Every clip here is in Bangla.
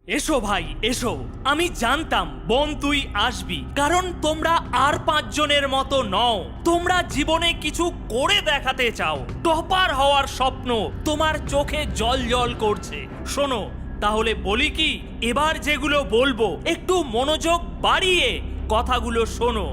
এসো ভাই এসো, আমি জানতাম বোন তুই আসবি, কারণ তোমরা আর 5 জনের মতো নও। তোমরা জীবনে কিছু করে দেখাতে চাও, টপার হওয়ার স্বপ্ন তোমার চোখে জল জল করছে। শোনো তাহলে বলি কি, এবার যেগুলো বলবো একটু মনোযোগ বাড়িয়ে কথাগুলো শোনো।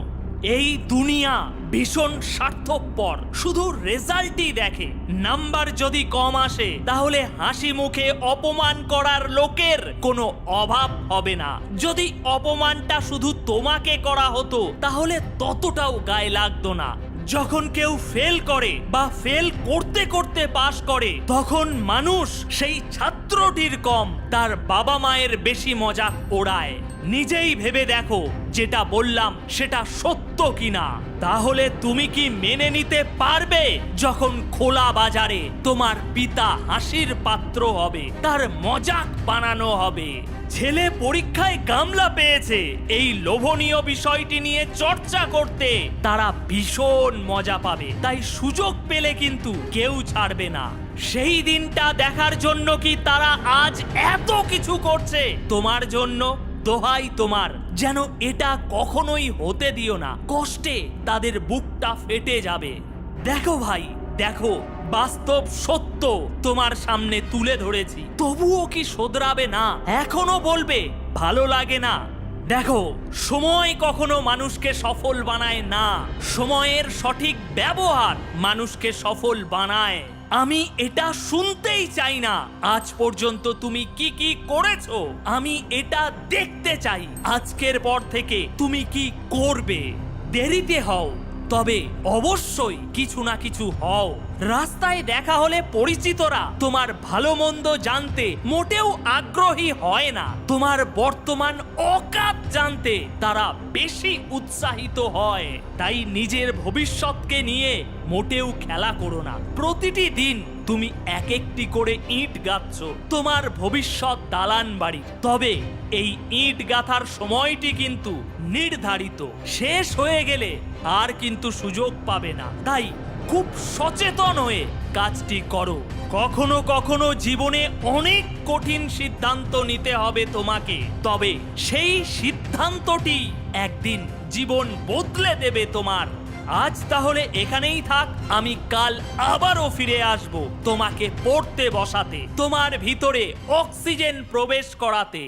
এই দুনিয়া ভীষণ স্বার্থপর, শুধু রেজাল্টই দেখে। নাম্বার যদি কম আসে তাহলে হাসি মুখে অপমান করার লোকের কোনো অভাব হবে না। যদি অপমানটা শুধু তোমাকে করা হতো তাহলে ততটাও গায়ে লাগতো না। যখন কেউ ফেল করে বা ফেল করতে করতে পাশ করে, তখন মানুষ সেই ছাত্রটির কম তার বাবা মায়ের বেশি মজাক ওড়ায়। নিজেই ভেবে দেখো যেটা বললাম সেটা সত্য কিনা। তাহলে তুমি কি মেনে নিতে পারবে যখন খোলা বাজারে তোমার পিতা হাসির পাত্র হবে, তার মজাক বানানো হবে? ছেলে পরীক্ষায় কামলা পেয়েছে, এই লোভনীয় বিষয়টি নিয়ে চর্চা করতে তারা ভীষণ মজা পাবে। তাই সুযোগ পেলে কিন্তু কেউ ছাড়বে না। সেই দিনটা দেখার জন্য কি তারা আজ এত কিছু করছে তোমার জন্য? দোহাই তোমার, যেন এটা কখনোই হতে দিও না। কষ্টে তাদের বুকটা ফেটে যাবে। দেখো ভাই দেখো, বাস্তব সত্য তোমার সামনে তুলে ধরেছি, তবুও কি শোধরাবে না? এখনো বলবে ভালো লাগে না? দেখো, সময় কখনো মানুষকে সফল বানায় না, সময়ের সঠিক ব্যবহার মানুষকে সফল বানায়। আমি এটা শুনতেই চাই না আজ পর্যন্ত তুমি কি কি করেছো, আমি এটা দেখতে চাই আজকের পর থেকে তুমি কি করবে। দেরিতে হও তবে অবশ্যই কিছু না কিছু হও। রাস্তায় দেখা হলে পরিচিতরা তোমার ভালো মন্দ জানতে মোটেও আগ্রহী হয় না, তোমার বর্তমান অকাত জানতে তারা বেশি উৎসাহিত হয়। তাই নিজের ভবিষ্যৎকে নিয়ে মোটেও খেলা করো না। প্রতিটি দিন তুমি এক একটি করে ইট গাঁথছ তোমার ভবিষ্যৎ দালান বাড়ি। তবে এই ইট গাঁথার সময়টি কিন্তু নির্ধারিত, শেষ হয়ে গেলে আর কিন্তু সুযোগ পাবে না। তাই খুব সচেতন হয়ে কাজটি করো। কখনো কখনো জীবনে অনেক কঠিন সিদ্ধান্ত নিতে হবে তোমাকে, তবে সেই সিদ্ধান্তটি একদিন জীবন বদলে দেবে তোমার। আজ তাহলে এখানেই থাক, আমি কাল আবারও ফিরে আসব তোমাকে পড়তে বসাতে, তোমার ভিতরে অক্সিজেন প্রবেশ করাতে।